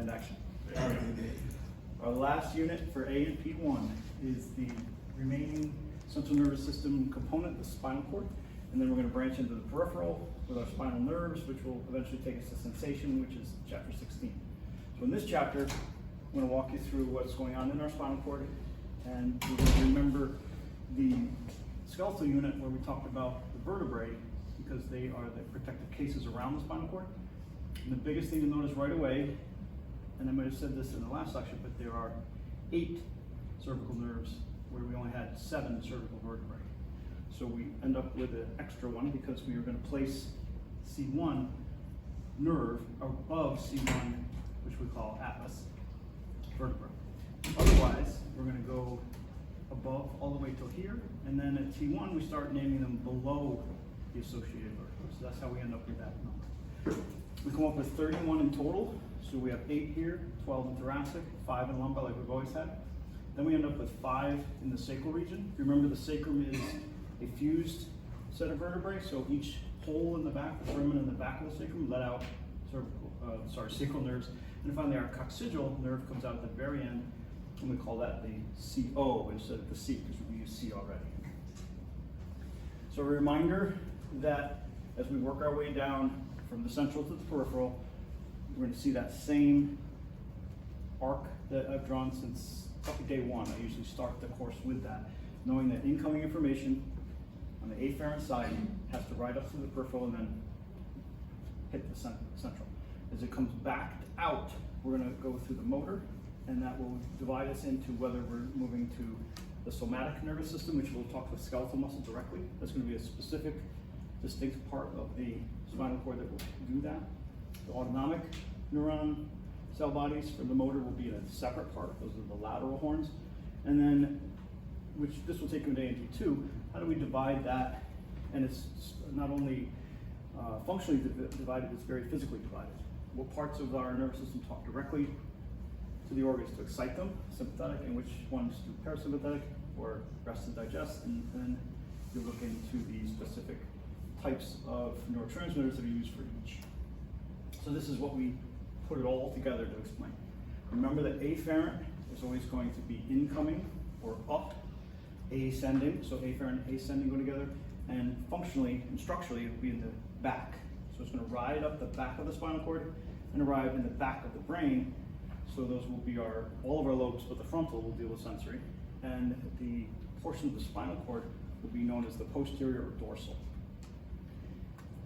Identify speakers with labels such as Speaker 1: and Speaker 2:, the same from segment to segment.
Speaker 1: And action. Our last unit for A and P1 is the remaining central nervous system component, the spinal cord. And then we're going to branch into the peripheral with our spinal nerves, which will eventually take us to sensation, which is chapter 16. So in this chapter, I'm going to walk you through what's going on in our spinal cord. And we're going to remember the skeletal unit where we talked about the vertebrae, because they are the protective cases around the spinal cord. And the biggest thing to notice right away, and I might have said this in the last lecture, but there are 8 cervical nerves where we only had 7 cervical vertebrae. So we end up with an extra one because we are going to place C1 nerve above C1, which we call atlas vertebra. Otherwise, we're going to go above all the way till here, and then at T1 we start naming them below the associated vertebrae. So that's how we end up with that number. We come up with 31 in total. So we have 8 here, 12 in thoracic, 5 in lumbar like we've always had. Then we end up with 5 in the sacral region. Remember, the sacrum is a fused set of vertebrae, so each hole in the back, the foramen in the back of the sacrum, let out sacral nerves. And finally, our coccygeal nerve comes out at the very end, and we call that the CO instead of the C, because we use C already. So a reminder that as we work our way down from the central to the peripheral, we're going to see that same arc that I've drawn since probably day 1. I usually start the course with that, knowing that incoming information on the afferent side has to ride up through the peripheral and then hit the central. As it comes back out, we're going to go through the motor, and that will divide us into whether we're moving to the somatic nervous system, which we'll talk with skeletal muscle directly. That's going to be a specific, distinct part of the spinal cord that will do that. The autonomic neuron cell bodies for the motor will be in a separate part. Those are the lateral horns. And then, which this will take you into ANT2, how do we divide that? And it's not only functionally divided, it's very physically divided. What parts of our nervous system talk directly to the organs to excite them, sympathetic, and which ones do parasympathetic, or rest and digest, and then you look into the specific types of neurotransmitters that are used for each. So this is what we put it all together to explain. Remember that afferent is always going to be incoming or up, ascending, so afferent and ascending go together, and functionally and structurally it will be in the back. So it's going to ride up the back of the spinal cord and arrive in the back of the brain. So those will be all of our lobes, but the frontal will deal with sensory, and the portion of the spinal cord will be known as the posterior or dorsal.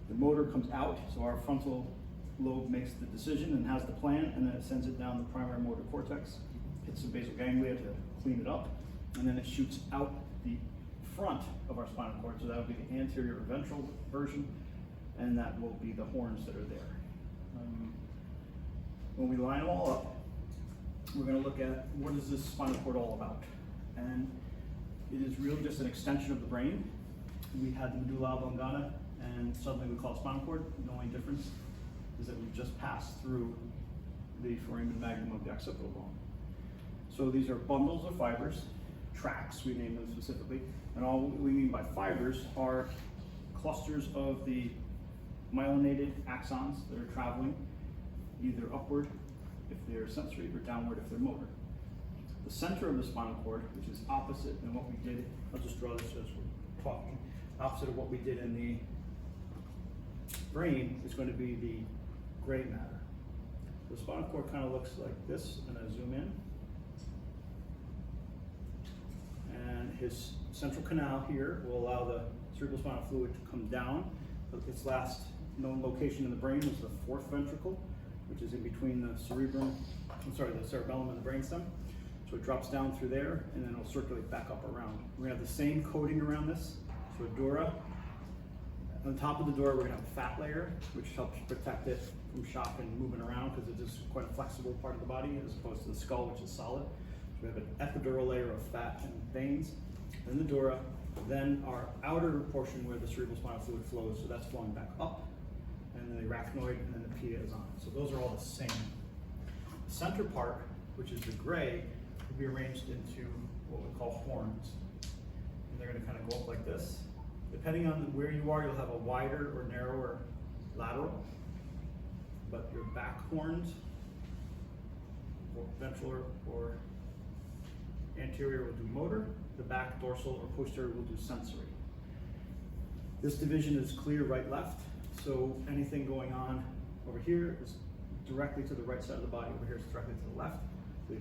Speaker 1: The motor comes out, so our frontal lobe makes the decision and has the plan, and then it sends it down the primary motor cortex, hits the basal ganglia to clean it up, and then it shoots out the front of our spinal cord, so that will be the anterior or ventral version, and that will be the horns that are there. When we line them all up, we're going to look at what is this spinal cord all about. And it is really just an extension of the brain. We had the medulla oblongata, and suddenly we call it spinal cord. The only difference is that we've just passed through the foramen magnum of the occipital bone. So these are bundles of fibers, tracts, we name them specifically, and all we mean by fibers are clusters of the myelinated axons that are traveling either upward if they're sensory or downward if they're motor. The center of the spinal cord, which is opposite than what we did, I'll just draw this as we're talking, opposite of what we did in the brain, is going to be the gray matter. The spinal cord kind of looks like this, and I zoom in. And his central canal here will allow the cerebrospinal fluid to come down. Its last known location in the brain was the 4th ventricle, which is in between the cerebellum and the brainstem. So it drops down through there, and then it'll circulate back up around. We're going to have the same coating around this, so a dura. On top of the dura, we're going to have a fat layer, which helps protect it from shock and moving around, because it is quite a flexible part of the body as opposed to the skull, which is solid. So we have an epidural layer of fat and veins, then the dura, then our outer portion where the cerebrospinal fluid flows, so that's flowing back up, and then the arachnoid, and then the pia is on. So those are all the same. The center part, which is the gray, will be arranged into what we call horns. And they're going to kind of go up like this. Depending on where you are, you'll have a wider or narrower lateral, but your back horns ventral or anterior will do motor, the back, dorsal, or posterior will do sensory. This division is clear right left, so anything going on over here is directly to the right side of the body, over here is directly to the left. The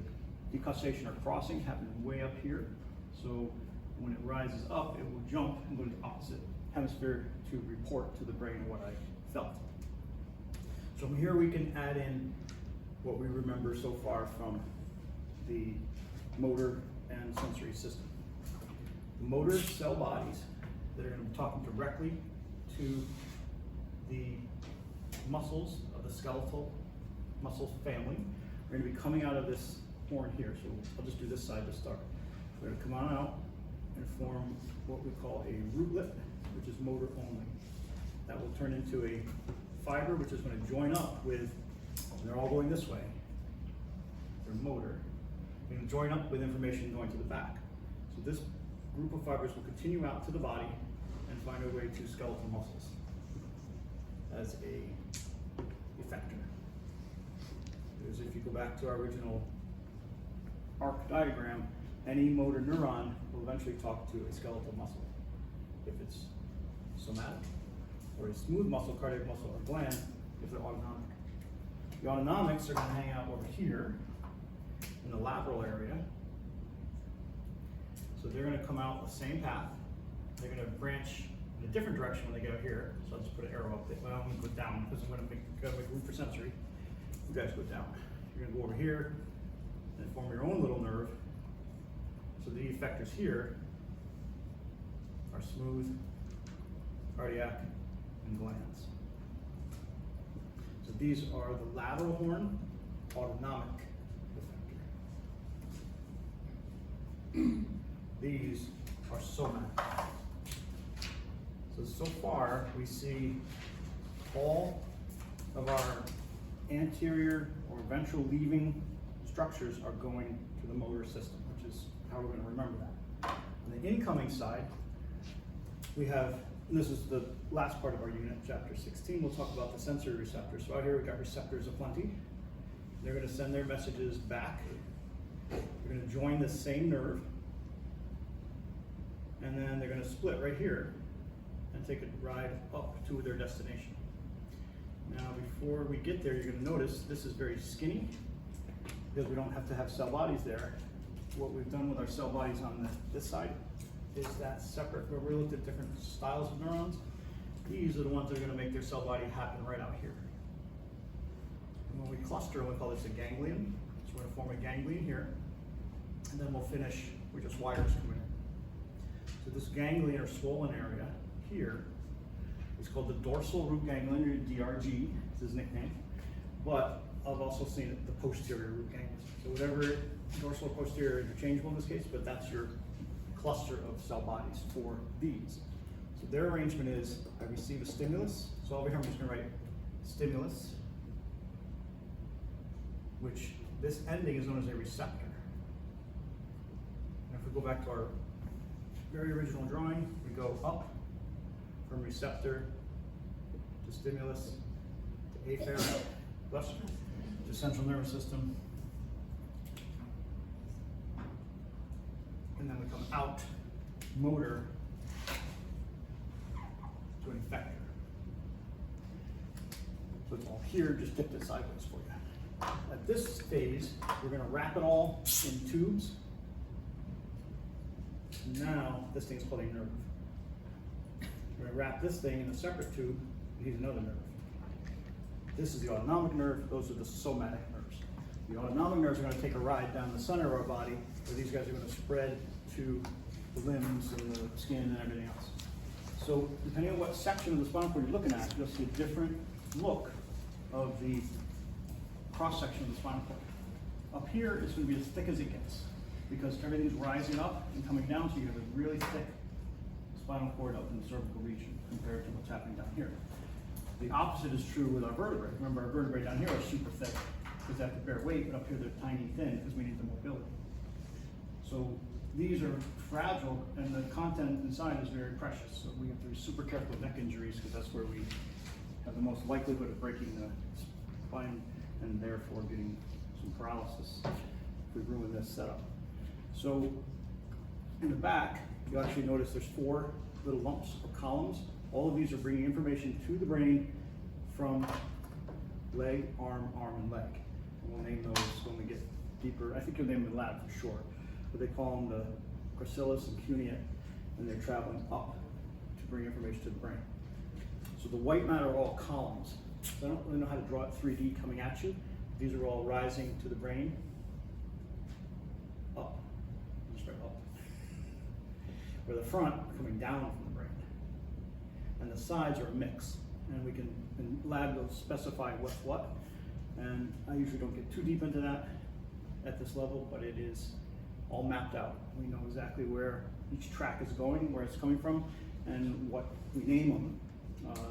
Speaker 1: decussation or crossing happens way up here, so when it rises up, it will jump and go to the opposite hemisphere to report to the brain what I felt. So from here we can add in what we remember so far from the motor and sensory system. The motor cell bodies that are going to be talking directly to the muscles of the skeletal muscle family are going to be coming out of this horn here. So I'll just do this side to start. They're going to come on out and form what we call a rootlet, which is motor only. That will turn into a fiber, which is going to join up with, they're all going this way, they're motor, and join up with information going to the back. So this group of fibers will continue out to the body and find a way to skeletal muscles as a effector. Because if you go back to our original arc diagram, any motor neuron will eventually talk to a skeletal muscle. If it's somatic, or a smooth muscle, cardiac muscle, or gland, if they're autonomic. The autonomics are going to hang out over here in the lateral area. So they're going to come out the same path. They're going to branch in a different direction when they get out here. So I'll just put an arrow up there. Well, I'm going to go down because I'm going to make room for sensory. You guys go down. You're going to go over here and form your own little nerve. So the effectors here are smooth, cardiac, and glands. So these are the lateral horn autonomic effector. These are somatic. So far we see all of our anterior or ventral leaving structures are going to the motor system, which is how we're going to remember that. On the incoming side, we have, and this is the last part of our unit, chapter 16, we'll talk about the sensory receptors. So out here we've got receptors aplenty. They're going to send their messages back. They're going to join the same nerve, and then they're going to split right here and take a ride up to their destination. Now before we get there, you're going to notice this is very skinny because we don't have to have cell bodies there. What we've done with our cell bodies on this side is that separate, where we looked at different styles of neurons. These are the ones that are going to make their cell body happen right out here. And when we cluster, we call this a ganglion. So we're going to form a ganglion here, and then we'll finish with just wires coming in. So this ganglion or swollen area here is called the dorsal root ganglion, or DRG, is his nickname. But I've also seen it the posterior root ganglion. So whatever, dorsal or posterior, interchangeable in this case, but that's your cluster of cell bodies for these. So their arrangement is, I receive a stimulus. So over here I'm just going to write stimulus, which this ending is known as a receptor. And if we go back to our very original drawing, we go up from receptor to stimulus to afferent, to central nervous system, and then we come out motor to an effector. So it's all here, just dip it sideways for you. At this phase, we're going to wrap it all in tubes. Now, this thing's called a nerve. We're going to wrap this thing in a separate tube, and use another nerve. This is the autonomic nerve, those are the somatic nerves. The autonomic nerves are going to take a ride down the center of our body, where these guys are going to spread to the limbs and the skin and everything else. So depending on what section of the spinal cord you're looking at, you'll see a different look of the cross-section of the spinal cord. Up here, it's going to be as thick as it gets, because everything's rising up and coming down, so you have a really thick spinal cord up in the cervical region compared to what's happening down here. The opposite is true with our vertebrae. Remember, our vertebrae down here are super thick because they have to bear weight, but up here they're tiny thin because we need the mobility. So these are fragile, and the content inside is very precious. So we have to be super careful with neck injuries because that's where we have the most likelihood of breaking the spine and therefore getting some paralysis if we ruin this setup. So in the back, you actually notice there's 4 little lumps or columns. All of these are bringing information to the brain from leg, arm, and leg. And we'll name those when we get deeper. I think you'll name them in lab for sure. But they call them the gracilis and cuneate, and they're traveling up to bring information to the brain. So the white matter are all columns. So I don't really know how to draw it 3D coming at you. These are all rising to the brain, up, just right up. Where the front are coming down from the brain. And the sides are a mix. And we can, in lab, we'll specify what's what. And I usually don't get too deep into that at this level, but it is all mapped out. We know exactly where each track is going, where it's coming from, and what we name them.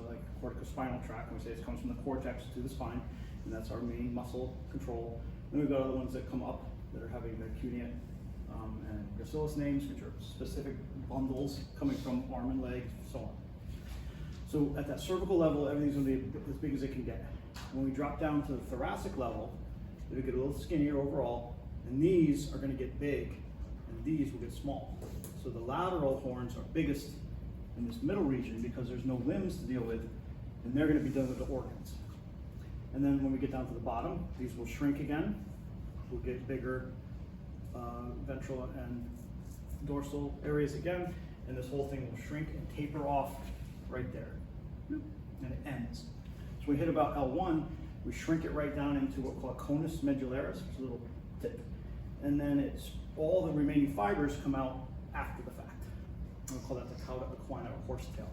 Speaker 1: Like corticospinal tract, and we say it comes from the cortex to the spine, and that's our main muscle control. Then we've got other ones that come up that are having the cuneate and gracilis names, which are specific bundles coming from arm and leg, so on. So at that cervical level, everything's going to be as big as it can get. When we drop down to the thoracic level, it'll get a little skinnier overall, and these are going to get big, and these will get small. So the lateral horns are biggest in this middle region because there's no limbs to deal with, and they're going to be done with the organs. And then when we get down to the bottom, these will shrink again. We'll get bigger ventral and dorsal areas again, and this whole thing will shrink and taper off right there, and it ends. So we hit about L1, we shrink it right down into what we call a conus medullaris, it's a little tip, and then it's all the remaining fibers come out after the fact. We'll call that the cauda equina or horsetail.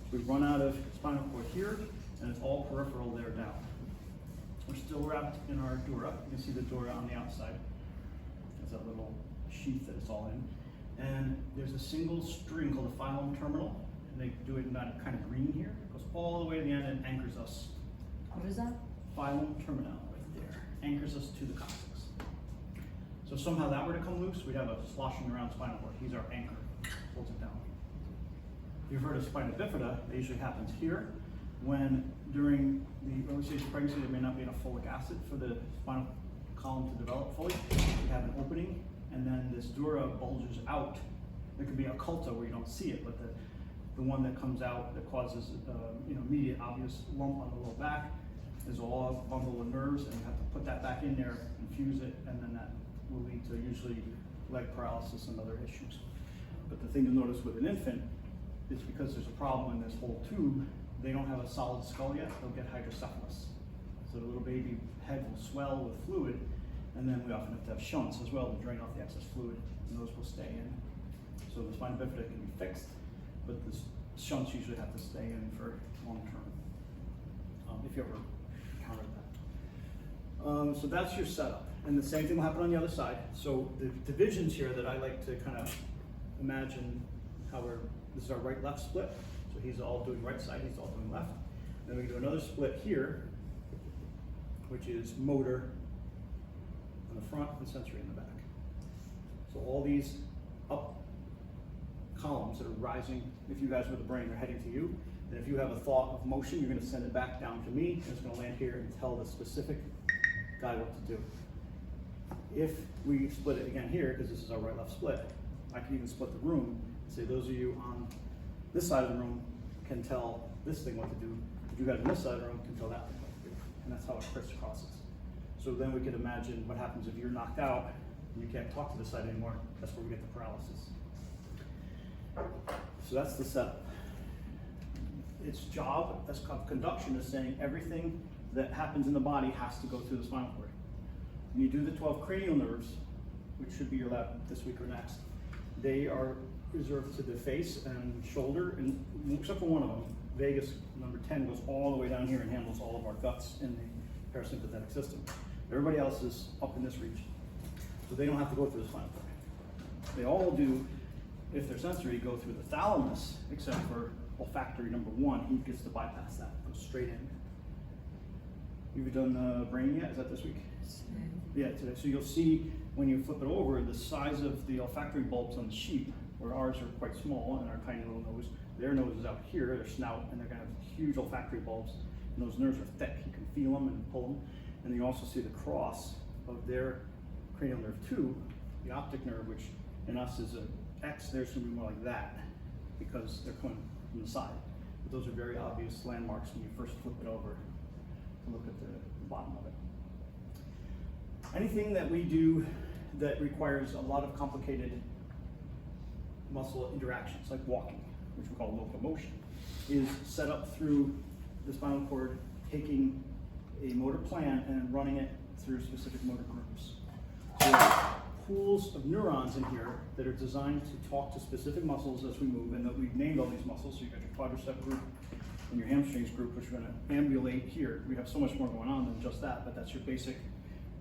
Speaker 1: So we run out of spinal cord here, and it's all peripheral there down. We're still wrapped in our dura. You can see the dura on the outside. There's that little sheath that it's all in. And there's a single string called the phylum terminal, and they do it in that kind of green here. It goes all the way to the end and anchors us.
Speaker 2: What is that?
Speaker 1: Phylum terminal right there. Anchors us to the coccyx. So somehow that were to come loose, we'd have a sloshing around spinal cord. He's our anchor. Holds it down. You've heard of spina bifida. It usually happens here when during the early stage of pregnancy there may not be enough folic acid for the spinal column to develop fully. We have an opening, and then this dura bulges out. There could be a occulta where you don't see it, but the one that comes out that causes immediate obvious lump on the low back is all a bundle of nerves, and we have to put that back in there, infuse it, and then that will lead to usually leg paralysis and other issues. But the thing to notice with an infant is because there's a problem in this whole tube, they don't have a solid skull yet, they'll get hydrocephalus. So the little baby head will swell with fluid, and then we often have to have shunts as well to drain off the excess fluid, and those will stay in. So the spina bifida can be fixed, but the shunts usually have to stay in for long term, if you ever encountered that. So that's your setup. And the same thing will happen on the other side. So the divisions here that I like to kind of imagine how this is our right-left split. So he's all doing right side, he's all doing left. Then we do another split here, which is motor on the front and sensory in the back. So all these up columns that are rising, if you guys with the brain are heading to you, and if you have a thought of motion, you're going to send it back down to me, and it's going to land here and tell the specific guy what to do. If we split it again here, because this is our right-left split, I can even split the room and say those of you on this side of the room can tell this thing what to do. You guys on this side of the room can tell that thing what to do. And that's how it crisscrosses. So then we could imagine what happens if you're knocked out and you can't talk to this side anymore. That's where we get the paralysis. So that's the setup. Its job as conduction is saying everything that happens in the body has to go through the spinal cord. When you do the 12 cranial nerves, which should be your lab this week or next, they are reserved to the face and shoulder, and except for one of them, vagus number 10 goes all the way down here and handles all of our guts in the parasympathetic system. Everybody else is up in this region. So they don't have to go through the spinal cord. They all do, if they're sensory, go through the thalamus, except for olfactory number 1, he gets to bypass that, goes straight in. You've done the brain yet? Is that this week? Yeah, today. So you'll see when you flip it over, the size of the olfactory bulbs on the sheep, where ours are quite small and our tiny little nose, their nose is out here, their snout, and they're gonna have huge olfactory bulbs, and those nerves are thick. You can feel them and pull them. And you also see the cross of their cranial nerve 2, the optic nerve, which in us is an X, theirs going to be more like that because they're coming from the side. But those are very obvious landmarks when you first flip it over to look at the bottom of it. Anything that we do that requires a lot of complicated muscle interactions, like walking, which we call locomotion, is set up through the spinal cord taking a motor plan and running it through specific motor groups. So there's pools of neurons in here that are designed to talk to specific muscles as we move, and that we've named all these muscles. So you've got your quadricep group and your hamstrings group, which are going to ambulate here. We have so much more going on than just that, but that's your basic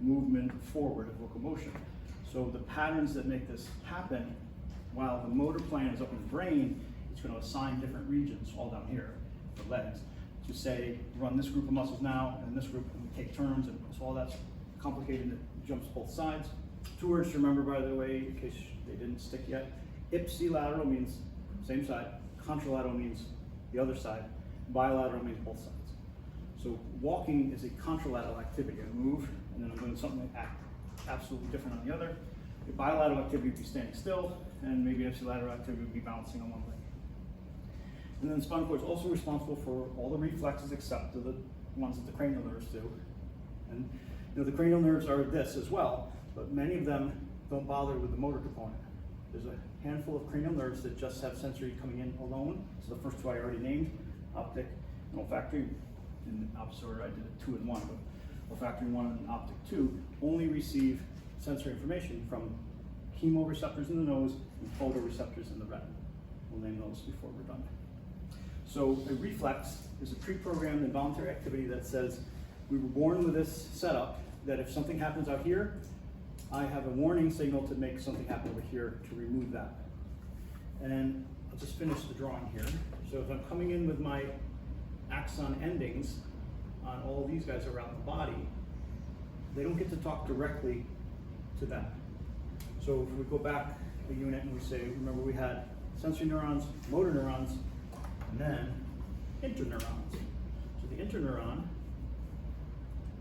Speaker 1: movement forward of locomotion. So the patterns that make this happen, while the motor plan is up in the brain, it's going to assign different regions all down here, the legs, to say, run this group of muscles now, and this group, and we take turns, and so all that's complicated, it jumps both sides. 2 words to remember, by the way, in case they didn't stick yet. Ipsilateral means same side, contralateral means the other side, bilateral means both sides. So walking is a contralateral activity. I move, and then I'm doing something absolutely different on the other. The bilateral activity would be standing still, and maybe ipsilateral activity would be balancing on one leg. And then the spinal cord is also responsible for all the reflexes except the ones that the cranial nerves do. And the cranial nerves are this as well, but many of them don't bother with the motor component. There's a handful of cranial nerves that just have sensory coming in alone. So the first 2 I already named, optic and olfactory. In the opposite order, I did it 2 and 1, but olfactory 1 and optic 2 only receive sensory information from chemoreceptors in the nose and photoreceptors in the retina. We'll name those before we're done. So a reflex is a pre-programmed involuntary activity that says we were born with this setup that if something happens out here, I have a warning signal to make something happen over here to remove that. And I'll just finish the drawing here. So if I'm coming in with my axon endings on all of these guys around the body, they don't get to talk directly to them. So if we go back a unit and we say, remember we had sensory neurons, motor neurons, and then interneurons. So the interneuron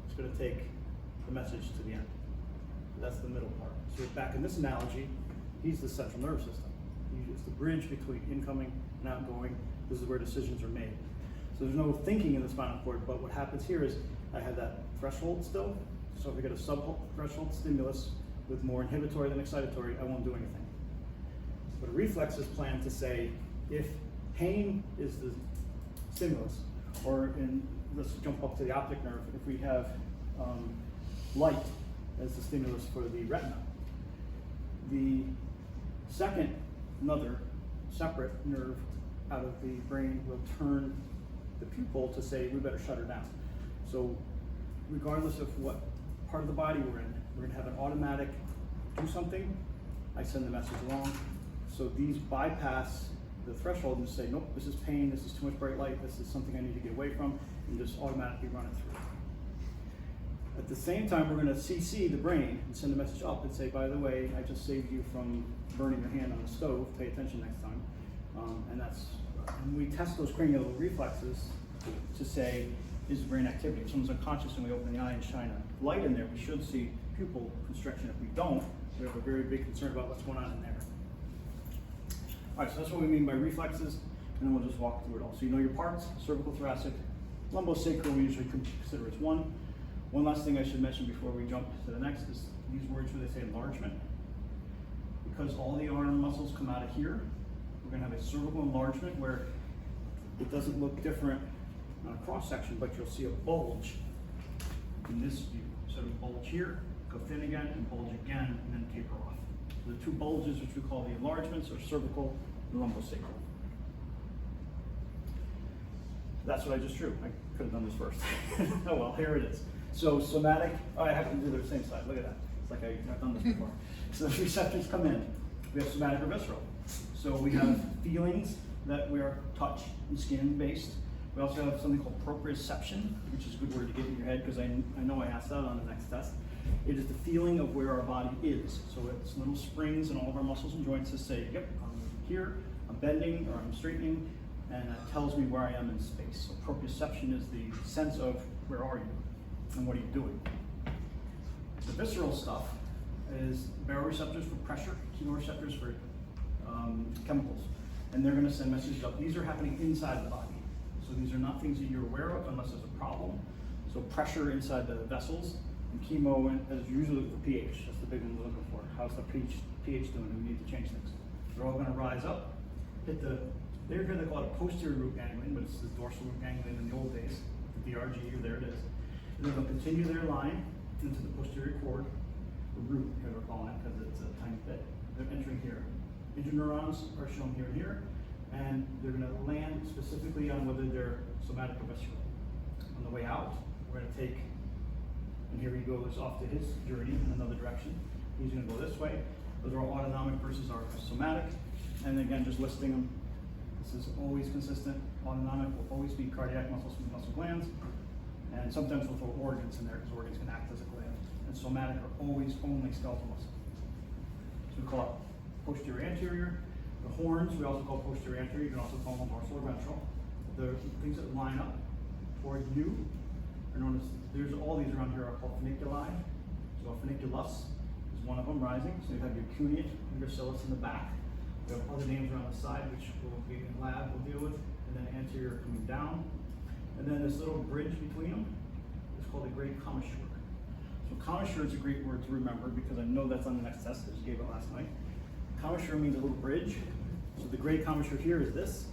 Speaker 1: is going to take the message to the end. That's the middle part. So back in this analogy, he's the central nervous system. It's the bridge between incoming and outgoing. This is where decisions are made. So there's no thinking in the spinal cord, but what happens here is I have that threshold still. So if I get a sub-threshold stimulus with more inhibitory than excitatory, I won't do anything. But a reflex is planned to say, if pain is the stimulus, or let's jump up to the optic nerve, if we have light as the stimulus for the retina, the second, another separate nerve out of the brain will turn the pupil to say, we better shut her down. So regardless of what part of the body we're in, we're going to have an automatic do something. I send the message along. So these bypass the threshold and say, nope, this is pain, this is too much bright light, this is something I need to get away from, and just automatically run it through. At the same time, we're going to CC the brain and send a message up and say, by the way, I just saved you from burning your hand on the stove, pay attention next time. And we test those cranial reflexes to say, is the brain activity? If someone's unconscious and we open the eye and shine a light in there, we should see pupil constriction. If we don't, we have a very big concern about what's going on in there. All right, so that's what we mean by reflexes, and then we'll just walk through it all. So you know your parts: cervical, thoracic, lumbosacral, we usually consider as one. One last thing I should mention before we jump to the next is these words where they say enlargement. Because all the arm muscles come out of here, we're going to have a cervical enlargement where it doesn't look different on a cross section, but you'll see a bulge in this view. So we bulge here, go thin again, and bulge again, and then taper off. So the two bulges, which we call the enlargements, are cervical and lumbosacral. That's what I just drew. I could have done this first. Oh well, here it is. So somatic, I have to do the same side. Look at that. It's like I've done this before. So the receptors come in. We have somatic or visceral. So we have feelings that we are touch and skin based. We also have something called proprioception, which is a good word to get in your head because I know I asked that on the next test. It is the feeling of where our body is. So it's little springs in all of our muscles and joints to say, yep, I'm here, I'm bending or I'm straightening, and that tells me where I am in space. So proprioception is the sense of where are you and what are you doing. The visceral stuff is baroreceptors for pressure, chemoreceptors for chemicals, and they're going to send messages up. These are happening inside the body, so these are not things that you're aware of unless there's a problem. So pressure inside the vessels, and chemo is usually the pH. That's the big one we're looking for. How's the pH doing? We need to change things. They're all going to rise up, hit the. They're here. They call it a posterior root ganglion, but it's the dorsal root ganglion in the old days. The DRG, or there it is. And they're going to continue their line into the posterior cord, the root, here we're calling it, because it's a tiny bit. They're entering here. Interneurons are shown here and here, and they're going to land specifically on whether they're somatic or visceral. On the way out, we're going to take, and here he goes off to his journey in another direction. He's going to go this way. Those are all autonomic versus our somatic. And again, just listing them. This is always consistent. Autonomic will always be cardiac muscle, smooth muscle glands. And sometimes we'll throw organs in there because organs can act as a gland. And somatic are always only skeletal muscle. So we call it posterior anterior. The horns we also call posterior anterior. You can also call them dorsal or ventral. The things that line up toward you are known as, there's all these around here are called funiculi. So a funiculus is one of them rising. So you have your cuneate and your gracilis in the back. We have other names around the side, which will be in lab we'll deal with, and then anterior coming down. And then this little bridge between them is called the great commissure. So commissure is a great word to remember because I know that's on the next test. I just gave it last night. Commissure means a little bridge. So the great commissure here is this.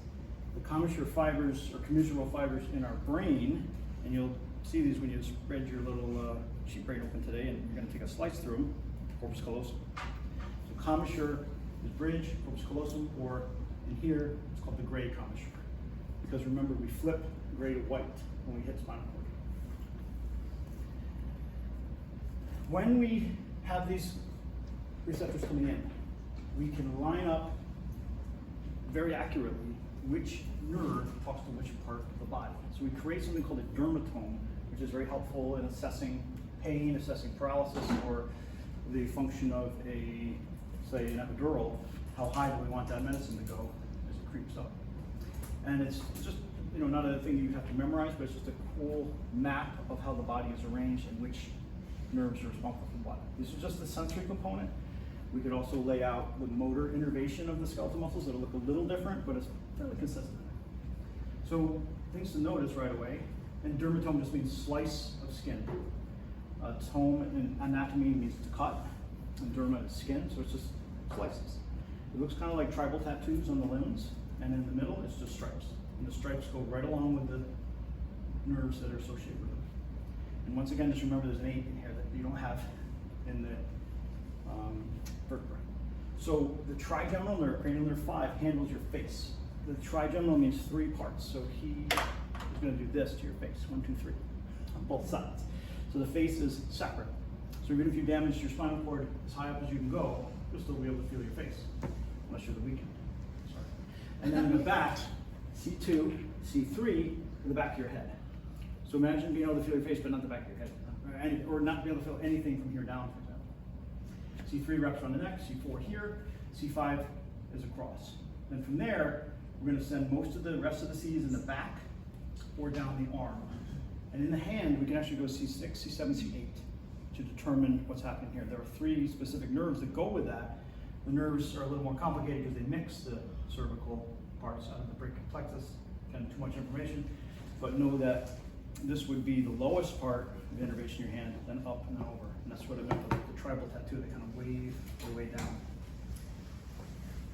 Speaker 1: The commissure fibers or commissural fibers in our brain, and you'll see these when you spread your little sheep brain open today, and you're going to take a slice through them, corpus callosum. So commissure is bridge, corpus callosum, or in here it's called the gray commissure. Because remember, we flip gray to white when we hit spinal cord. When we have these receptors coming in, we can line up very accurately which nerve talks to which part of the body. So we create something called a dermatome, which is very helpful in assessing pain, assessing paralysis, or the function of a, say, an epidural. How high do we want that medicine to go as it creeps up? And it's just, not a thing you have to memorize, but it's just a cool map of how the body is arranged and which nerves are responsible for what. This is just the sensory component. We could also lay out the motor innervation of the skeletal muscles. It'll look a little different, but it's fairly consistent. So things to notice right away, and dermatome just means slice of skin. Tome in anatomy means to cut, and derma is skin, so it's just slices. It looks kind of like tribal tattoos on the limbs, and in the middle it's just stripes. And the stripes go right along with the nerves that are associated with them. And once again, just remember there's an 8 in here that you don't have in the vertebrae. So the trigeminal nerve, cranial nerve 5, handles your face. The trigeminal means 3 parts. So he is going to do this to your face, 1, 2, 3, on both sides. So the face is separate. So even if you damage your spinal cord as high up as you can go, you'll still be able to feel your face, unless you're the weekend. Sorry. And then in the back, C2, C3, in the back of your head. So imagine being able to feel your face, but not the back of your head, or not be able to feel anything from here down, for example. C3 wraps around the neck, C4 here, C5 is across. Then from there, we're going to send most of the rest of the C's in the back or down the arm. And in the hand, we can actually go C6, C7, C8 to determine what's happening here. There are 3 specific nerves that go with that. The nerves are a little more complicated because they mix the cervical parts out of the brachial plexus. Kind of too much information, but know that this would be the lowest part of innervation in your hand, then up and then over. And that's what I meant with the tribal tattoo. They kind of wave their way down.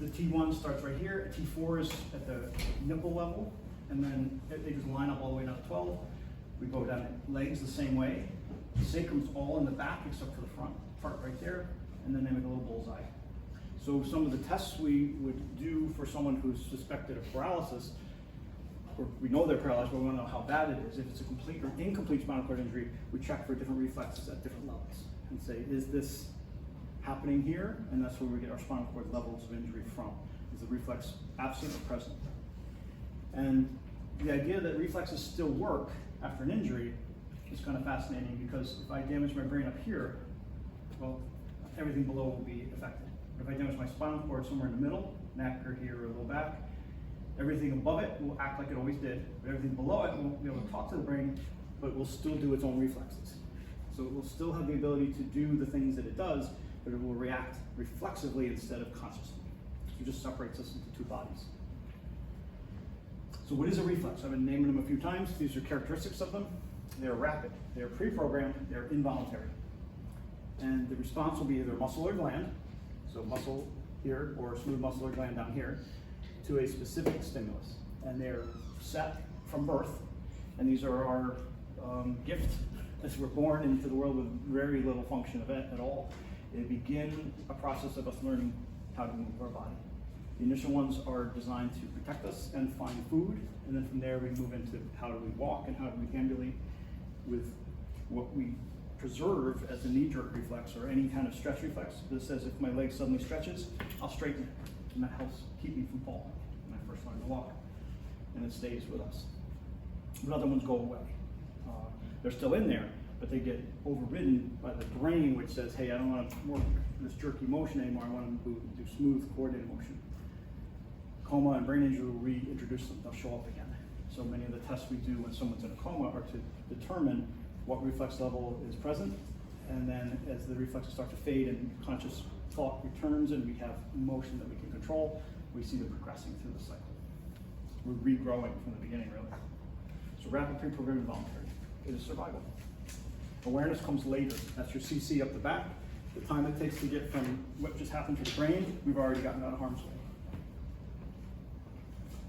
Speaker 1: The T1 starts right here. T4 is at the nipple level, and then they just line up all the way down to 12. We go down the legs the same way. The sacrum's all in the back except for the front part right there, and then they make a little bullseye. So some of the tests we would do for someone who's suspected of paralysis, or we know they're paralyzed, but we want to know how bad it is. If it's a complete or incomplete spinal cord injury, we check for different reflexes at different levels and say, is this happening here? And that's where we get our spinal cord levels of injury from. Is the reflex absent or present? And the idea that reflexes still work after an injury is kind of fascinating, because if I damage my brain up here, well, everything below will be affected. But if I damage my spinal cord somewhere in the middle, neck or here or a little back, everything above it will act like it always did, but everything below it won't be able to talk to the brain, but will still do its own reflexes. So it will still have the ability to do the things that it does, but it will react reflexively instead of consciously. So it just separates us into two bodies. So what is a reflex? I've been naming them a few times. These are characteristics of them. They're rapid, they're pre-programmed, they're involuntary. And the response will be either muscle or gland, so muscle here or smooth muscle or gland down here, to a specific stimulus. And they're set from birth, and these are our gift as we're born into the world with very little function of it at all. They begin a process of us learning how to move our body. The initial ones are designed to protect us and find food, and then from there we move into how do we walk and how do we ambulate with what we preserve as a knee-jerk reflex or any kind of stretch reflex. This says if my leg suddenly stretches, I'll straighten it, and that helps keep me from falling when I first learned to walk, and it stays with us. But other ones go away. They're still in there, but they get overridden by the brain, which says, hey, I don't want to work this jerky motion anymore, I want to do smooth, coordinated motion. Coma and brain injury will reintroduce them, they'll show up again. So many of the tests we do when someone's in a coma are to determine what reflex level is present, and then as the reflexes start to fade and conscious thought returns and we have motion that we can control, we see them progressing through the cycle. We're regrowing from the beginning, really. So rapid pre-programmed involuntary. It is survival. Awareness comes later. That's your CC up the back. The time it takes to get from what just happened to the brain, we've already gotten out of harm's way.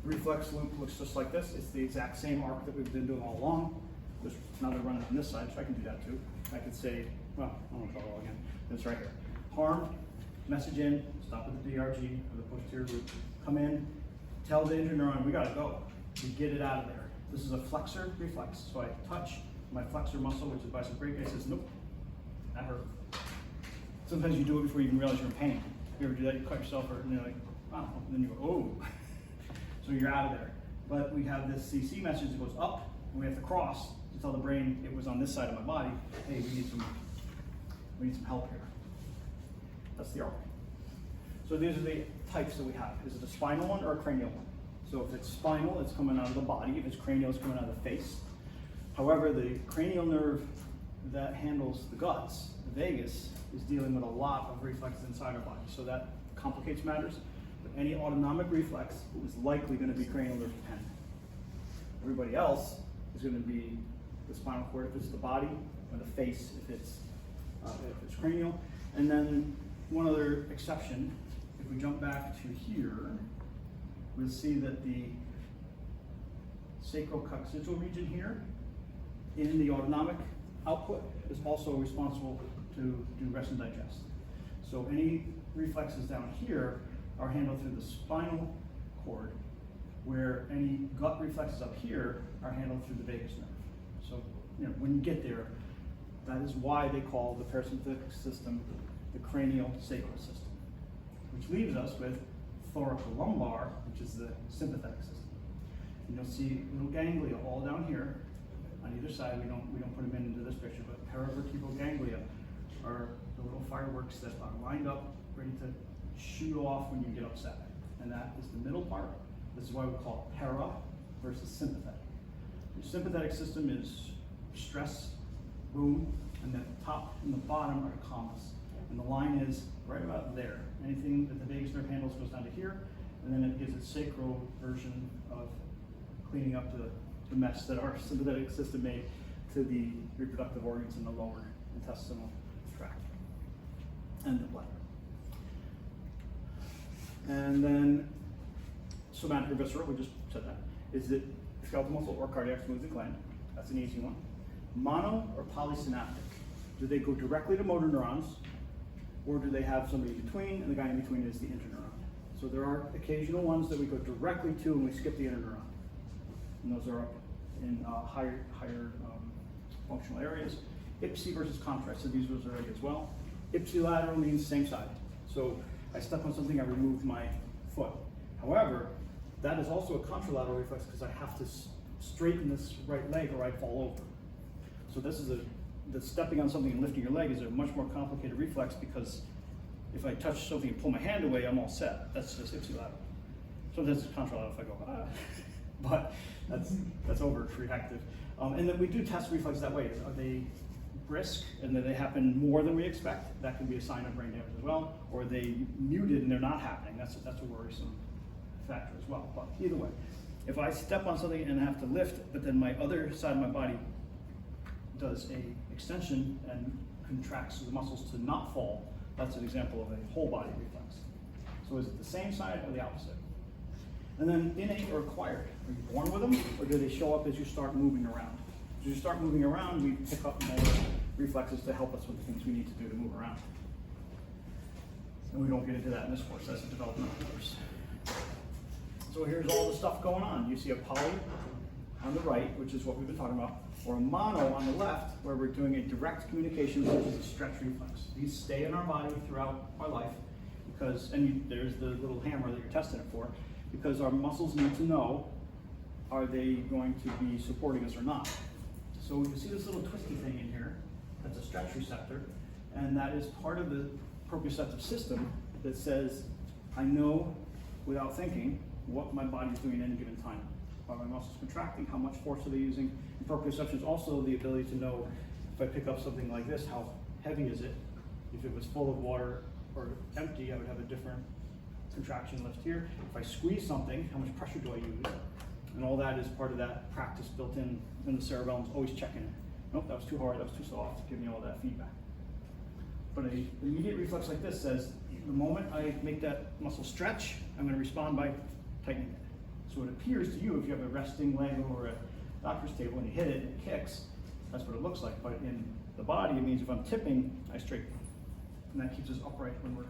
Speaker 1: The reflex loop looks just like this. It's the exact same arc that we've been doing all along. Just now they're running on this side, so I can do that too. I could say, well, I won't draw it all again. It's right here. Harm, message in, stop at the DRG, or the posterior loop. Come in, tell the injured neuron, we gotta go. We get it out of there. This is a flexor reflex. So I touch my flexor muscle, which is bicep brachii. It says, nope, that hurt. Sometimes you do it before you even realize you're in pain. You ever do that? You cut yourself, and you're like, oh, and then you go, oh. So you're out of there. But we have this CC message that goes up, and we have to cross to tell the brain it was on this side of my body. Hey, we need some help here. That's the arc. So these are the types that we have. Is it a spinal one or a cranial one? So if it's spinal, it's coming out of the body. If it's cranial, it's coming out of the face. However, the cranial nerve that handles the guts, the vagus, is dealing with a lot of reflexes inside our body. So that complicates matters. But any autonomic reflex is likely going to be cranial nerve dependent. Everybody else is going to be the spinal cord if it's the body, or the face if it's cranial. And then one other exception, if we jump back to here, we'll see that the sacrococcygeal region here in the autonomic output is also responsible to do rest and digest. So any reflexes down here are handled through the spinal cord, where any gut reflexes up here are handled through the vagus nerve. So when you get there, that is why they call the parasympathetic system the cranial sacral system, which leaves us with thoracolumbar, which is the sympathetic system. And you'll see little ganglia all down here on either side. We don't put them into this picture, but paravertebral ganglia are the little fireworks that are lined up, ready to shoot off when you get upset. And that is the middle part. This is why we call it para versus sympathetic. The sympathetic system is stress, boom, and the top and the bottom are commas. And the line is right about there. Anything that the vagus nerve handles goes down to here, and then it gives its sacral version of cleaning up the mess that our sympathetic system made to the reproductive organs in the lower intestinal tract and the bladder. And then somatic or visceral, we just said that. Is it skeletal muscle or cardiac smoothing gland? That's an easy one. Mono or polysynaptic? Do they go directly to motor neurons, or do they have somebody in between, and the guy in between is the interneuron? So there are occasional ones that we go directly to and we skip the interneuron. And those are up in higher functional areas. Ipsi versus contra, so these was already as well. Ipsilateral means same side. So I stepped on something, I removed my foot. However, that is also a contralateral reflex because I have to straighten this right leg or I fall over. So this is the stepping on something and lifting your leg is a much more complicated reflex because if I touch something and pull my hand away, I'm all set. That's just ipsilateral. Sometimes it's contralateral if I go, ah. But that's overreactive. And then we do test reflex that way. Are they brisk and that they happen more than we expect, that can be a sign of brain damage as well, or they muted and they're not happening. That's a worrisome factor as well. But either way, if I step on something and have to lift, but then my other side of my body does a extension and contracts the muscles to not fall, that's an example of a whole body reflex. So is it the same side or the opposite? And then innate or acquired. Are you born with them, or do they show up as you start moving around? As you start moving around, we pick up more reflexes to help us with the things we need to do to move around. And we don't get into that in this course, that's a developmental course. So here's all the stuff going on. You see a poly on the right, which is what we've been talking about, or a mono on the left, where we're doing a direct communication, which is a stretch reflex. These stay in our body throughout our life, because, and there's the little hammer that you're testing it for, because our muscles need to know, are they going to be supporting us or not? So you see this little twisty thing in here, that's a stretch receptor, and that is part of the proprioceptive system that says, I know without thinking what my body is doing at any given time. Are my muscles contracting? How much force are they using? And proprioception is also the ability to know if I pick up something like this, how heavy is it? If it was full of water or empty, I would have a different contraction lift here. If I squeeze something, how much pressure do I use? And all that is part of that practice built in, and the cerebellum's always checking it. Nope, that was too hard, that was too soft, giving you all that feedback. But an immediate reflex like this says, the moment I make that muscle stretch, I'm going to respond by tightening it. So it appears to you, if you have a resting leg over a doctor's table and you hit it and it kicks, that's what it looks like. But in the body, it means if I'm tipping, I straighten. And that keeps us upright when we're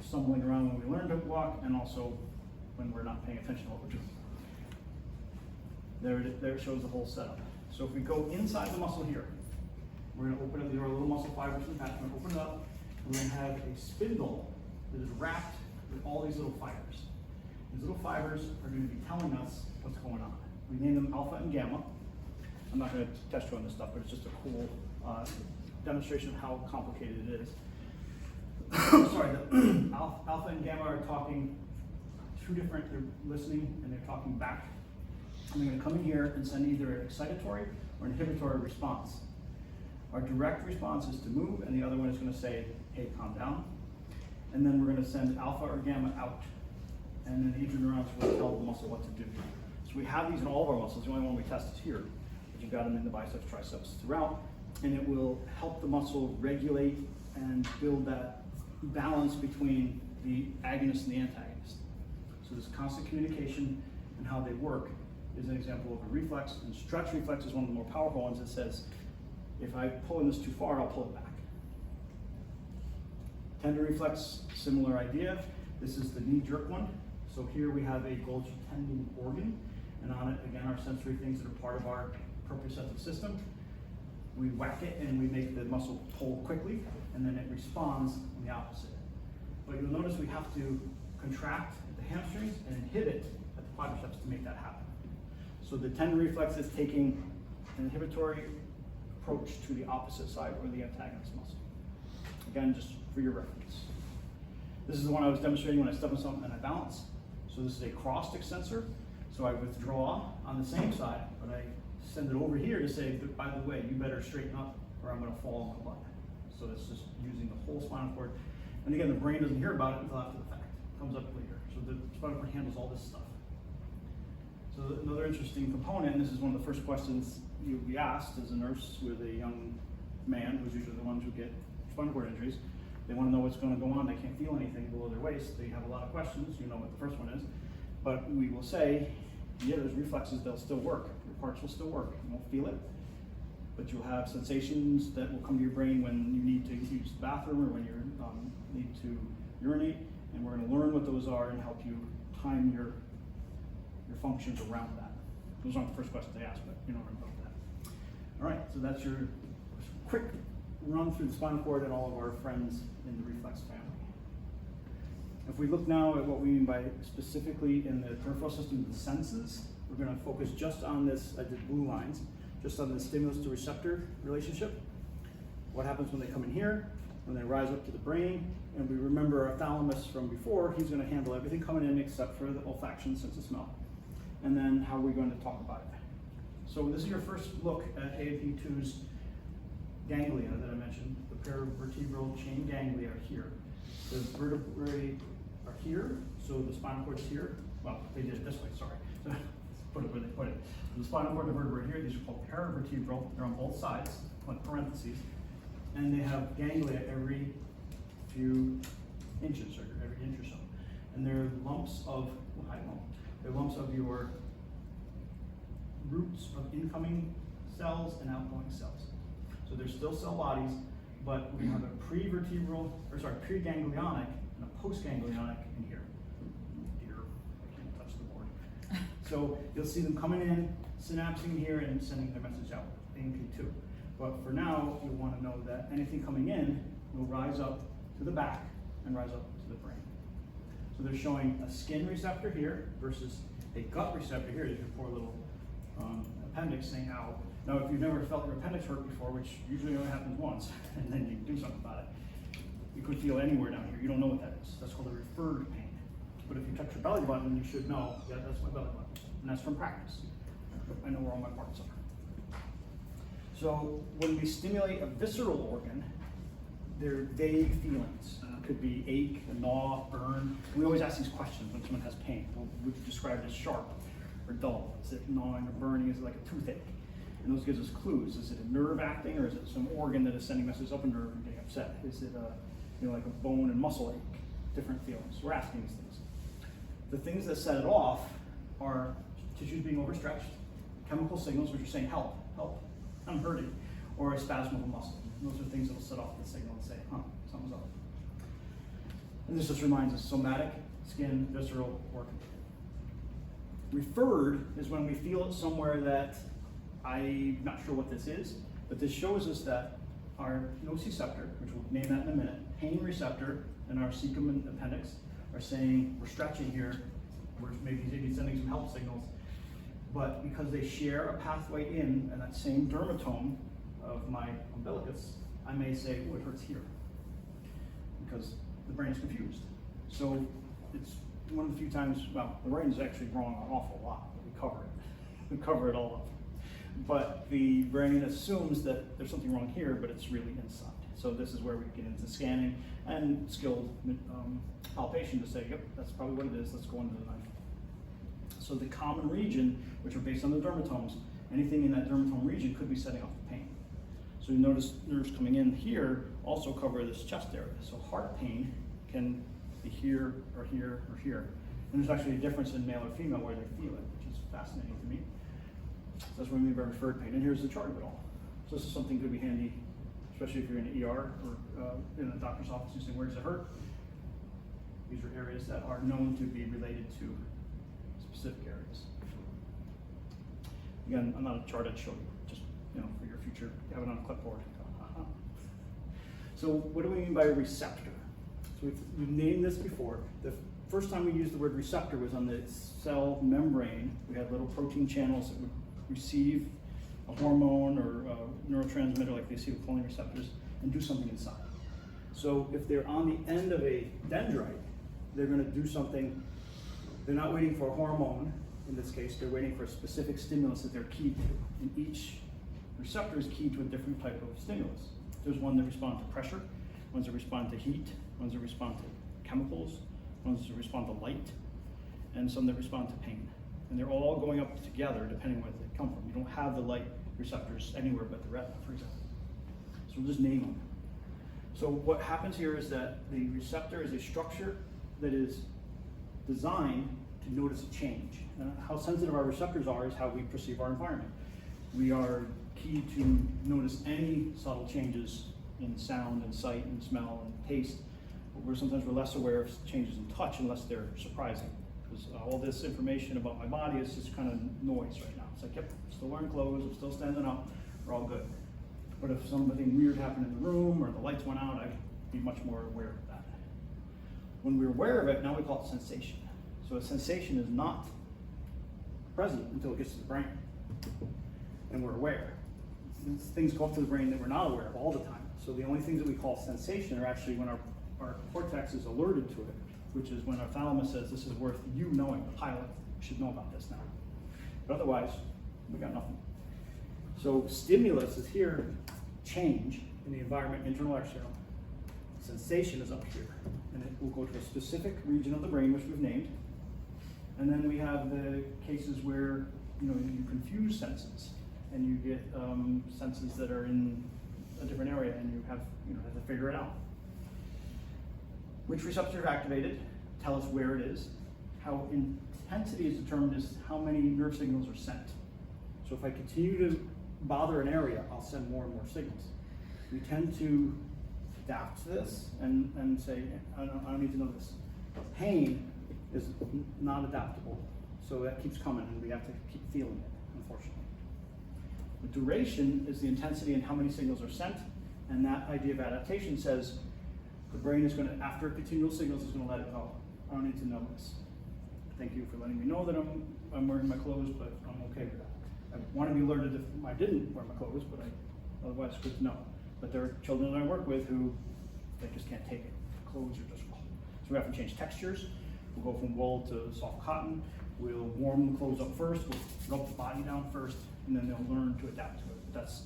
Speaker 1: stumbling around when we learn to walk, and also when we're not paying attention to what we're doing. There it shows the whole setup. So if we go inside the muscle here, we're going to open up, there are little muscle fibers in the patch, we're going to open it up, and we're going to have a spindle that is wrapped with all these little fibers. These little fibers are going to be telling us what's going on. We name them alpha and gamma. I'm not going to test you on this stuff, but it's just a cool demonstration of how complicated it is. Sorry, the alpha and gamma are talking two different, they're listening and they're talking back. And they're going to come in here and send either an excitatory or inhibitory response. Our direct response is to move, and the other one is going to say, hey, calm down. And then we're going to send alpha or gamma out. And then the interneurons will tell the muscle what to do. So we have these in all of our muscles. The only one we test is here. But you've got them in the biceps, triceps, throughout. And it will help the muscle regulate and build that balance between the agonist and the antagonist. So this constant communication and how they work is an example of a reflex. And stretch reflex is one of the more powerful ones that says, if I pull in this too far, I'll pull it back. Tendon reflex, similar idea. This is the knee jerk one. So here we have a Golgi tendon organ, and on it, again, are sensory things that are part of our proprioceptive system. We whack it and we make the muscle pull quickly, and then it responds in the opposite. But you'll notice we have to contract at the hamstrings and inhibit at the quadriceps to make that happen. So the tendon reflex is taking an inhibitory approach to the opposite side or the antagonist muscle. Again, just for your reference. This is the one I was demonstrating when I step on something and I balance. So this is a crossed extensor. So I withdraw on the same side, but I send it over here to say, by the way, you better straighten up or I'm going to fall on my butt. So it's just using the whole spinal cord. And again, the brain doesn't hear about it until after the fact. It comes up later. So the spinal cord handles all this stuff. So another interesting component, and this is one of the first questions you'll be asked as a nurse with a young man, who's usually the ones who get spinal cord injuries. They want to know what's going to go on. They can't feel anything below their waist. They have a lot of questions. You know what the first one is. But we will say, yeah, those reflexes, they'll still work. Your parts will still work. You won't feel it. But you'll have sensations that will come to your brain when you need to use the bathroom or when you need to urinate. And we're going to learn what those are and help you time your functions around that. Those aren't the first questions they ask, but you know about that. All right, so that's your quick run through the spinal cord and all of our friends in the reflex family. If we look now at what we mean by specifically in the peripheral system, the senses, we're going to focus just on this, I did blue lines, just on the stimulus to receptor relationship. What happens when they come in here, when they rise up to the brain, and we remember our thalamus from before, he's going to handle everything coming in except for the olfaction, sense of smell. And then how are we going to talk about it? So this is your first look at ANP2's ganglia that I mentioned, the paravertebral chain ganglia are here. The vertebrae are here, so the spinal cord is here. Well, they did it this way, sorry. So put it where they put it. The spinal cord and the vertebrae are here. These are called paravertebral. They're on both sides, like parentheses. And they have ganglia every few inches, or every inch or so. And they're lumps of, they're lumps of your roots of incoming cells and outgoing cells. So they're still cell bodies, but we have a preganglionic and a postganglionic in here. Here, I can't touch the board. So you'll see them coming in, synapsing here, and sending their message out, AMP2. But for now, you want to know that anything coming in will rise up to the back and rise up to the brain. So they're showing a skin receptor here versus a gut receptor here. There's your poor little appendix saying, ow. Now, if you've never felt your appendix hurt before, which usually only happens once, and then you can do something about it, you could feel anywhere down here. You don't know what that is. That's called a referred pain. But if you touch your belly button, you should know, yeah, that's my belly button. And that's from practice. I know where all my parts are. So when we stimulate a visceral organ, they're vague feelings. It could be ache, a gnaw, burn. We always ask these questions when someone has pain. Well, would you describe it as sharp or dull? Is it gnawing or burning? Is it like a toothache? And those gives us clues. Is it a nerve acting, or is it some organ that is sending messages up a nerve and getting upset? Is it like a bone and muscle ache? Different feelings. We're asking these things. The things that set it off are tissues being overstretched, chemical signals which are saying help, help, I'm hurting, or a spasm of a muscle. And those are things that will set off the signal and say, something's up. And this just reminds us, somatic, skin, visceral, organ. Referred is when we feel it somewhere that I'm not sure what this is, but this shows us that our nociceptor, which we'll name that in a minute, pain receptor, and our cecum and appendix are saying we're stretching here, we're maybe sending some help signals, but because they share a pathway in that same dermatome of my umbilicus, I may say, oh, it hurts here, because the brain is confused. So it's one of the few times, well, the brain is actually wrong an awful lot, but we cover it. We cover it all up. But the brain assumes that there's something wrong here, but it's really inside. So this is where we get into scanning and skilled palpation to say, yep, that's probably what it is, let's go under the knife. So the common region, which are based on the dermatomes, anything in that dermatome region could be setting off the pain. So you notice nerves coming in here also cover this chest area. So heart pain can be here or here or here. And there's actually a difference in male or female where they feel it, which is fascinating to me. So that's what I mean by referred pain. And here's the chart of it all. So this is something that could be handy, especially if you're in an ER or in a doctor's office. You say, where does it hurt? These are areas that are known to be related to specific areas. Again, I'm not a chart I'd show you, just for your future, you have it on a clipboard. So what do we mean by a receptor? So we've named this before. The first time we used the word receptor was on the cell membrane. We had little protein channels that would receive a hormone or a neurotransmitter like the acetylcholine receptors and do something inside. So if they're on the end of a dendrite, they're going to do something. They're not waiting for a hormone. In this case, they're waiting for a specific stimulus that they're keyed to. And each receptor is keyed to a different type of stimulus. There's one that responds to pressure, ones that respond to heat, ones that respond to chemicals, ones that respond to light, and some that respond to pain. And they're all going up together depending on where they come from. You don't have the light receptors anywhere but the retina, for example. So we'll just name them. So what happens here is that the receptor is a structure that is designed to notice a change. How sensitive our receptors are is how we perceive our environment. We are key to notice any subtle changes in sound and sight and smell and taste, but sometimes we're less aware of changes in touch unless they're surprising. Because all this information about my body is just kind of noise right now. It's like, yep, I'm still wearing clothes, I'm still standing up, we're all good. But if something weird happened in the room or the lights went out, I'd be much more aware of that. When we're aware of it, now we call it sensation. So a sensation is not present until it gets to the brain, and we're aware. Things go up to the brain that we're not aware of all the time. So the only things that we call sensation are actually when our cortex is alerted to it, which is when our thalamus says this is worth you knowing, the pilot should know about this now. But otherwise, we got nothing. So stimulus is here change in the environment, internal, external. Sensation is up here, and it will go to a specific region of the brain, which we've named. And then we have the cases where you confuse senses, and you get senses that are in a different area, and you have to figure it out. Which receptors are activated? Tell us where it is. How intensity is determined is how many nerve signals are sent. So if I continue to bother an area, I'll send more and more signals. We tend to adapt to this and say, I don't need to know this. Pain is not adaptable, so that keeps coming, and we have to keep feeling it, unfortunately. The duration is the intensity and how many signals are sent, and that idea of adaptation says the brain is going to, after continual signals, is going to let it go. I don't need to know this. Thank you for letting me know that I'm wearing my clothes, but I'm okay with that. I want to be alerted if I didn't wear my clothes, but otherwise it's good to know. But there are children that I work with who they just can't take it. Clothes are just cold. So we have to change textures. We'll go from wool to soft cotton. We'll warm the clothes up first. We'll rub the body down first, and then they'll learn to adapt to it. That's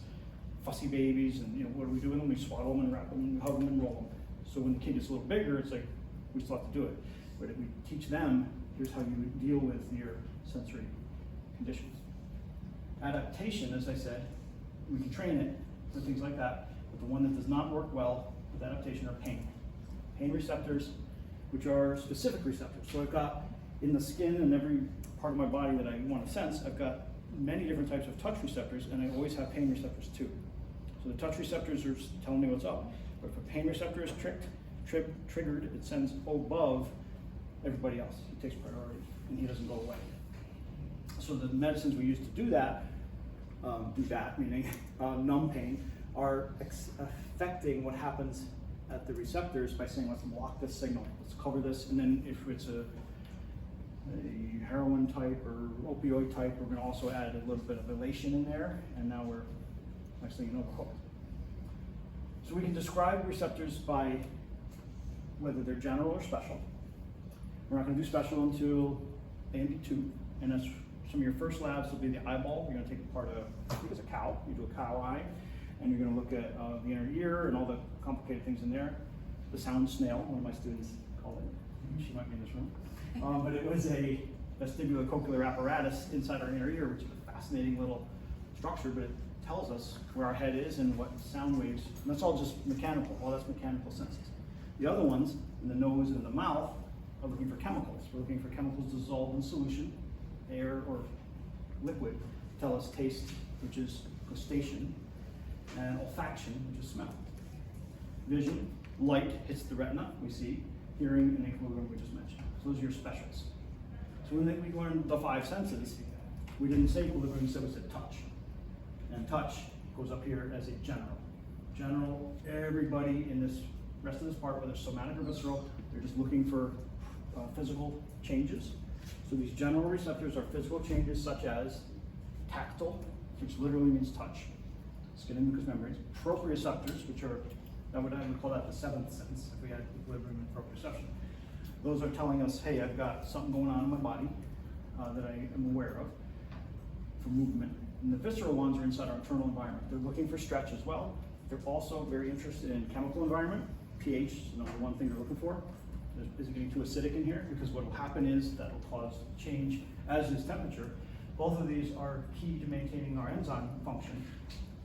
Speaker 1: fussy babies, and what do we do with them? We swaddle them and wrap them, and hug them and roll them. So when the kid gets a little bigger, it's like we still have to do it. But if we teach them, here's how you deal with your sensory conditions. Adaptation, as I said, we can train it for things like that, but the one that does not work well with adaptation are pain. Pain receptors, which are specific receptors. So I've got in the skin and every part of my body that I want to sense, I've got many different types of touch receptors, and I always have pain receptors too. So the touch receptors are telling me what's up, but if a pain receptor is triggered, it sends above everybody else. He takes priority, and he doesn't go away. So the medicines we use to do that, meaning numb pain, are affecting what happens at the receptors by saying, let's block this signal, let's cover this, and then if it's a heroin type or opioid type, we're going to also add a little bit of elation in there, and now we're, next thing you know, we're hooked. So we can describe receptors by whether they're general or special. We're not going to do special until AMD2, and that's some of your first labs will be the eyeball. You're going to take apart I think it's a cow. You do a cow eye, and you're going to look at the inner ear and all the complicated things in there. The sound snail, one of my students called it. She might be in this room. But it was a vestibulocochlear apparatus inside our inner ear, which is a fascinating little structure, but it tells us where our head is and what sound waves, and that's all just mechanical. Well, that's mechanical senses. The other ones, in the nose and the mouth, are looking for chemicals. We're looking for chemicals dissolved in solution, air or liquid, tell us taste, which is gustation, and olfaction, which is smell. Vision, light hits the retina, we see. Hearing and equilibrium, we just mentioned. So those are your specials. So when we learned the five senses, we didn't say equilibrium, so we said touch. And touch goes up here as a general. General, everybody in this rest of this part, whether it's somatic or visceral, they're just looking for physical changes. So these general receptors are physical changes such as tactile, which literally means touch, skin and mucous membranes, proprioceptors, which are, I would call that the seventh sense if we had equilibrium and proprioception. Those are telling us, hey, I've got something going on in my body that I am aware of for movement. And the visceral ones are inside our internal environment. They're looking for stretch as well. They're also very interested in chemical environment. pH is the number one thing they're looking for. Is it getting too acidic in here? Because what will happen is that will cause change, as is temperature. Both of these are key to maintaining our enzyme function.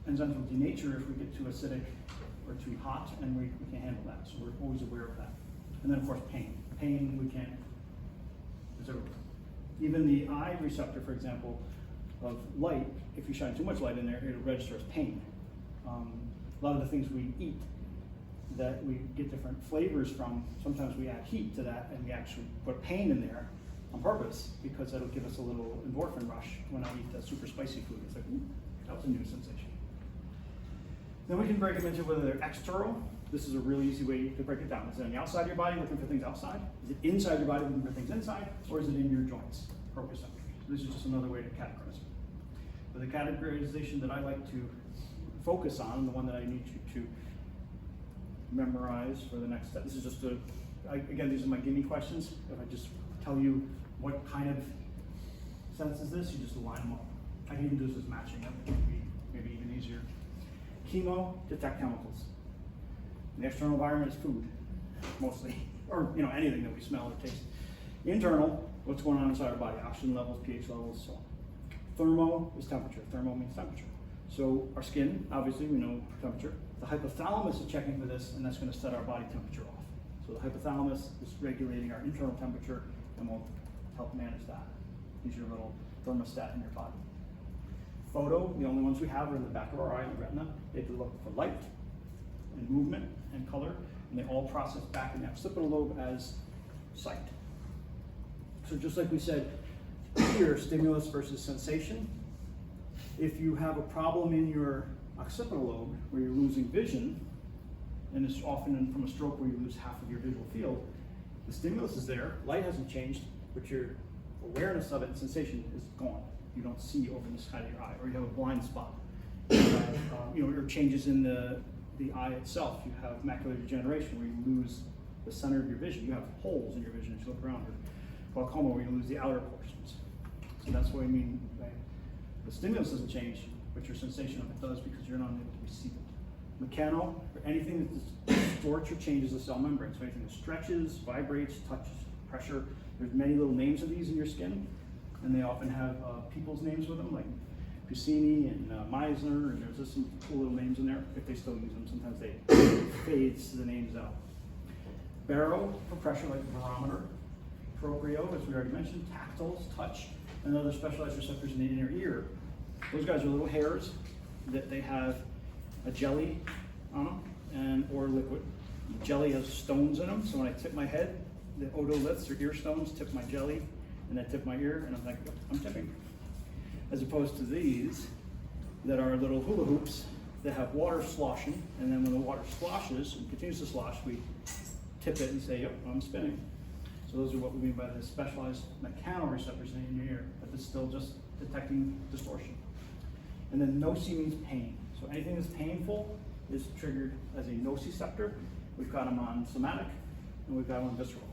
Speaker 1: Enzymes will denature if we get too acidic or too hot, and we can't handle that. So we're always aware of that. And then of course pain. Pain we can't, it's everywhere. Even the eye receptor, for example, of light, if you shine too much light in there, it'll register as pain. A lot of the things we eat that we get different flavors from, sometimes we add heat to that and we actually put pain in there on purpose because that'll give us a little endorphin rush when I eat that super spicy food. It's like, ooh, that was a new sensation. Then we can break them into whether they're external. This is a really easy way to break it down. Is it on the outside of your body looking for things outside? Is it inside your body looking for things inside? Or is it in your joints, proprioceptors? This is just another way to categorize it. But the categorization that I like to focus on, the one that I need you to memorize for the next step. This is just again, these are my gimme questions. If I just tell you what kind of sense is this, you just line them up. I can even do this as matching. That would be maybe even easier. Chemo, detect chemicals. The external environment is food, mostly, or anything that we smell or taste. Internal, what's going on inside our body, oxygen levels, pH levels, so on. Thermo is temperature. Thermo means temperature. So our skin, obviously, we know temperature. The hypothalamus is checking for this, and that's going to set our body temperature off. So the hypothalamus is regulating our internal temperature and will help manage that. He's your little thermostat in your body. Photo, the only ones we have are in the back of our eye, the retina. They can look for light and movement and color, and they all process back in the occipital lobe as sight. So just like we said here, stimulus versus sensation. If you have a problem in your occipital lobe where you're losing vision, and it's often from a stroke where you lose half of your visual field, the stimulus is there, light hasn't changed, but your awareness of it and sensation is gone. You don't see over the side of your eye, or you have a blind spot. You have, or changes in the eye itself. You have macular degeneration where you lose the center of your vision. You have holes in your vision as you look around, or glaucoma where you lose the outer portions. So that's what I mean. The stimulus doesn't change, but your sensation of it does because you're not able to receive it. Mechano, or anything that distorts or changes the cell membrane. So anything that stretches, vibrates, touches, pressure. There's many little names of these in your skin, and they often have people's names with them, like Puccini and Meisner, and there's just some cool little names in there, if they still use them. Sometimes they fades the names out. Baro, for pressure, like a barometer. Proprio, as we already mentioned, tactiles, touch, and other specialized receptors in the inner ear. Those guys are little hairs that they have a jelly on them, or liquid. The jelly has stones in them, so when I tip my head, the otoliths or ear stones tip my jelly, and I tip my ear, and I'm like, I'm tipping. As opposed to these that are little hula hoops that have water sloshing, and then when the water sloshes and continues to slosh, we tip it and say, yep, I'm spinning. So those are what we mean by the specialized mechanoreceptors in your ear, but it's still just detecting distortion. And then noci means pain. So anything that's painful is triggered as a nociceptor. We've got them on somatic, and we've got them on visceral.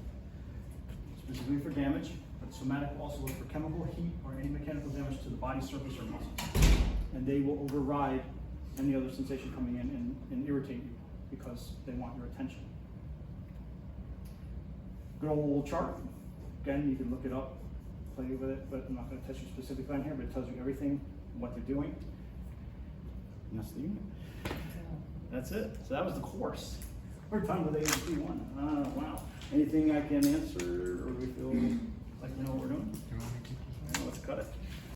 Speaker 1: Specifically for damage, but somatic will also look for chemical, heat, or any mechanical damage to the body surface or muscles. And they will override any other sensation coming in and irritate you because they want your attention. Good old chart. Again, you can look it up, play with it, but I'm not going to touch you specifically on here, but it tells you everything, what they're doing. And that's the unit. That's it. So that was the course. We're done with AMP1. Wow. Anything I can answer, or we feel like we know what we're doing? Let's cut it.